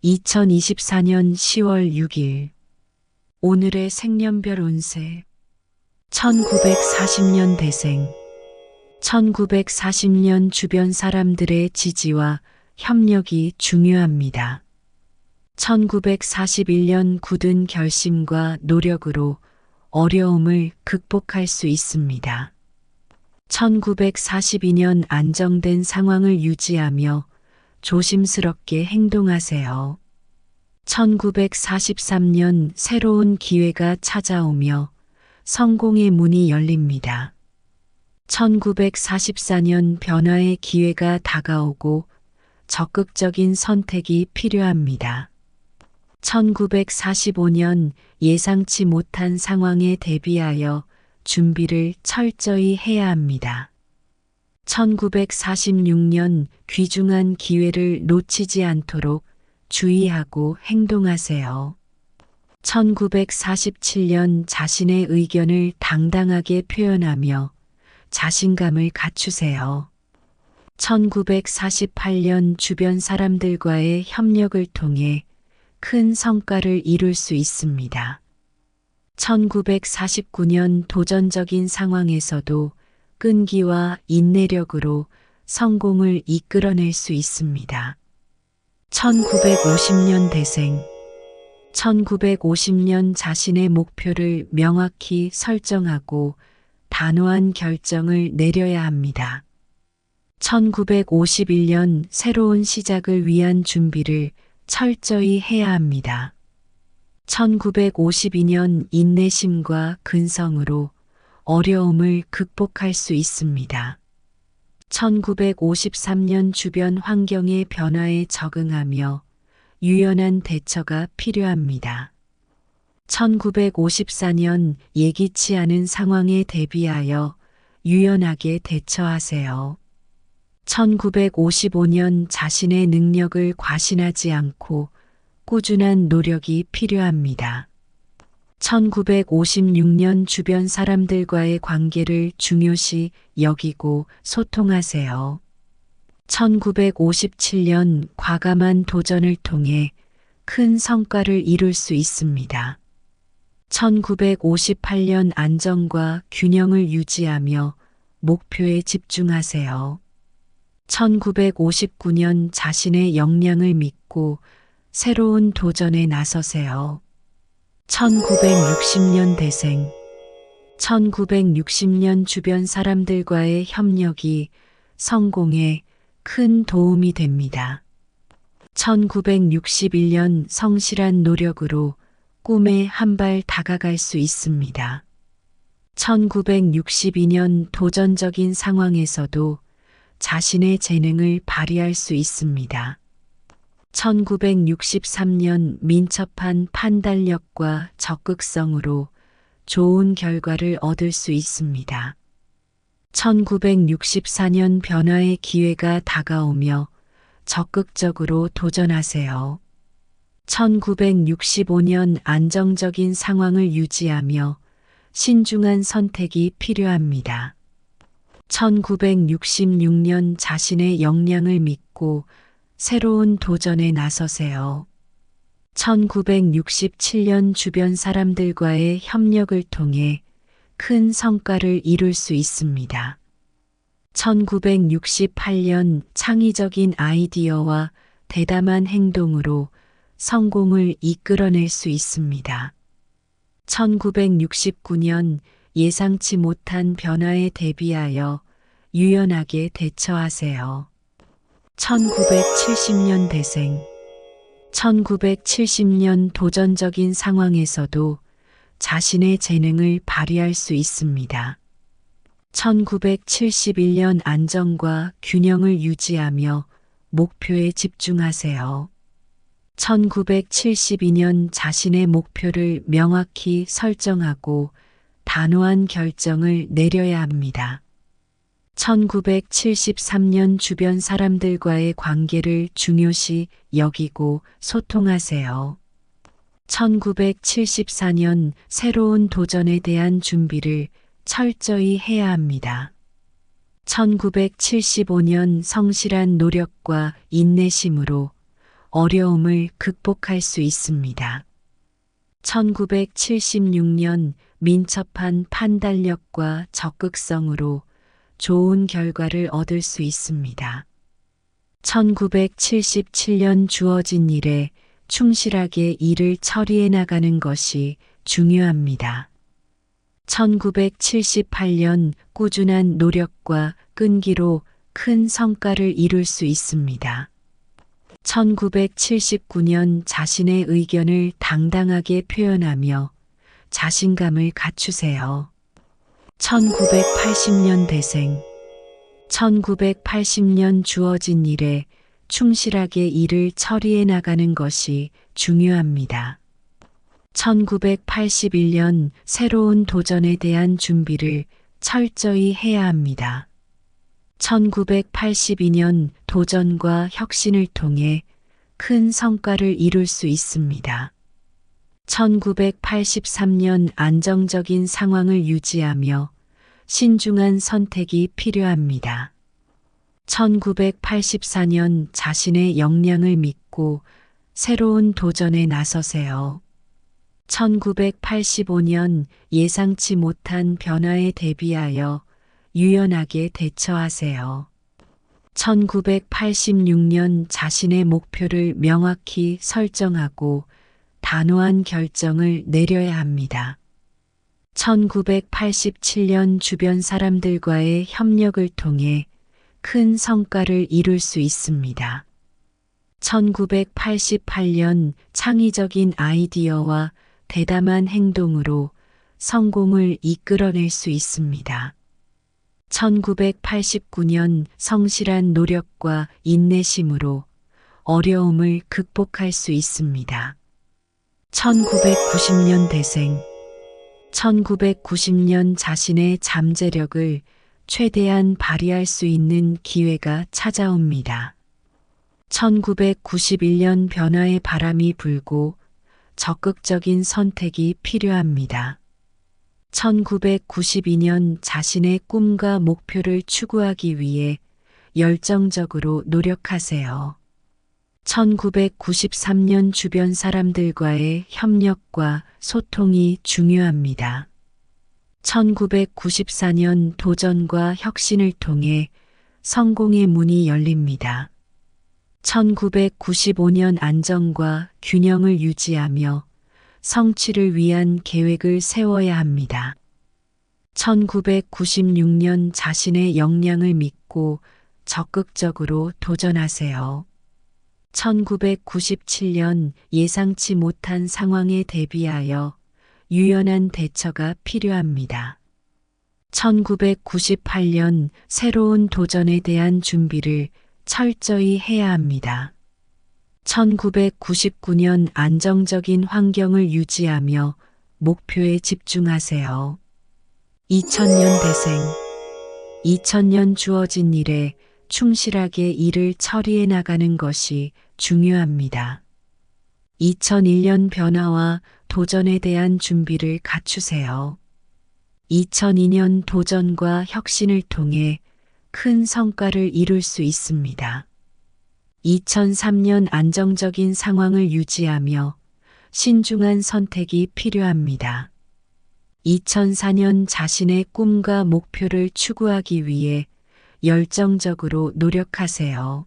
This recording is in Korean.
2024년 10월 6일 오늘의 생년별 운세 1940년 대생 1940년 주변 사람들의 지지와 협력이 중요합니다. 1941년 굳은 결심과 노력으로 어려움을 극복할 수 있습니다. 1942년 안정된 상황을 유지하며 조심스럽게 행동하세요. 1943년 새로운 기회가 찾아오며 성공의 문이 열립니다. 1944년 변화의 기회가 다가오고 적극적인 선택이 필요합니다. 1945년 예상치 못한 상황에 대비하여 준비를 철저히 해야 합니다. 1946년 귀중한 기회를 놓치지 않도록 주의하고 행동하세요. 1947년 자신의 의견을 당당하게 표현하며 자신감을 갖추세요. 1948년 주변 사람들과의 협력을 통해 큰 성과를 이룰 수 있습니다. 1949년 도전적인 상황에서도 끈기와 인내력으로 성공을 이끌어낼 수 있습니다. 1950년 대생 1950년 자신의 목표를 명확히 설정하고 단호한 결정을 내려야 합니다. 1951년 새로운 시작을 위한 준비를 철저히 해야 합니다. 1952년 인내심과 근성으로 어려움을 극복할 수 있습니다. 1953년 주변 환경의 변화에 적응하며 유연한 대처가 필요합니다. 1954년 예기치 않은 상황에 대비하여 유연하게 대처하세요. 1955년 자신의 능력을 과신하지 않고 꾸준한 노력이 필요합니다. 1956년 주변 사람들과의 관계를 중요시 여기고 소통하세요. 1957년 과감한 도전을 통해 큰 성과를 이룰 수 있습니다. 1958년 안정과 균형을 유지하며 목표에 집중하세요. 1959년 자신의 역량을 믿고 새로운 도전에 나서세요. 1960년 대생 1960년 주변 사람들과의 협력이 성공에 큰 도움이 됩니다. 1961년 성실한 노력으로 꿈에 한 발 다가갈 수 있습니다. 1962년 도전적인 상황에서도 자신의 재능을 발휘할 수 있습니다. 1963년 민첩한 판단력과 적극성으로 좋은 결과를 얻을 수 있습니다. 1964년 변화의 기회가 다가오며 적극적으로 도전하세요. 1965년 안정적인 상황을 유지하며 신중한 선택이 필요합니다. 1966년 자신의 역량을 믿고 새로운 도전에 나서세요. 1967년 주변 사람들과의 협력을 통해 큰 성과를 이룰 수 있습니다. 1968년 창의적인 아이디어와 대담한 행동으로 성공을 이끌어낼 수 있습니다. 1969년 예상치 못한 변화에 대비하여 유연하게 대처하세요. 1970년 대생 1970년 도전적인 상황에서도 자신의 재능을 발휘할 수 있습니다. 1971년 안정과 균형을 유지하며 목표에 집중하세요. 1972년 자신의 목표를 명확히 설정하고 단호한 결정을 내려야 합니다. 1973년 주변 사람들과의 관계를 중요시 여기고 소통하세요. 1974년 새로운 도전에 대한 준비를 철저히 해야 합니다. 1975년 성실한 노력과 인내심으로 어려움을 극복할 수 있습니다. 1976년 민첩한 판단력과 적극성으로 좋은 결과를 얻을 수 있습니다. 1977년 주어진 일에 충실하게 일을 처리해 나가는 것이 중요합니다. 1978년 꾸준한 노력과 끈기로 큰 성과를 이룰 수 있습니다. 1979년 자신의 의견을 당당하게 표현하며 자신감을 갖추세요. 1980년 대생 1980년 주어진 일에 충실하게 일을 처리해 나가는 것이 중요합니다. 1981년 새로운 도전에 대한 준비를 철저히 해야 합니다. 1982년 도전과 혁신을 통해 큰 성과를 이룰 수 있습니다. 1983년 안정적인 상황을 유지하며 신중한 선택이 필요합니다. 1984년 자신의 역량을 믿고 새로운 도전에 나서세요. 1985년 예상치 못한 변화에 대비하여 유연하게 대처하세요. 1986년 자신의 목표를 명확히 설정하고 단호한 결정을 내려야 합니다. 1987년 주변 사람들과의 협력을 통해 큰 성과를 이룰 수 있습니다. 1988년 창의적인 아이디어와 대담한 행동으로 성공을 이끌어낼 수 있습니다. 1989년 성실한 노력과 인내심으로 어려움을 극복할 수 있습니다. 1990년 대생 1990년 자신의 잠재력을 최대한 발휘할 수 있는 기회가 찾아옵니다. 1991년 변화의 바람이 불고 적극적인 선택이 필요합니다. 1992년 자신의 꿈과 목표를 추구하기 위해 열정적으로 노력하세요. 1993년 주변 사람들과의 협력과 소통이 중요합니다. 1994년 도전과 혁신을 통해 성공의 문이 열립니다. 1995년 안정과 균형을 유지하며 성취를 위한 계획을 세워야 합니다. 1996년 자신의 역량을 믿고 적극적으로 도전하세요. 1997년 예상치 못한 상황에 대비하여 유연한 대처가 필요합니다. 1998년 새로운 도전에 대한 준비를 철저히 해야 합니다. 1999년 안정적인 환경을 유지하며 목표에 집중하세요. 2000년 대생 2000년 주어진 일에 충실하게 일을 처리해 나가는 것이 중요합니다. 2001년 변화와 도전에 대한 준비를 갖추세요. 2002년 도전과 혁신을 통해 큰 성과를 이룰 수 있습니다. 2003년 안정적인 상황을 유지하며 신중한 선택이 필요합니다. 2004년 자신의 꿈과 목표를 추구하기 위해 열정적으로 노력하세요.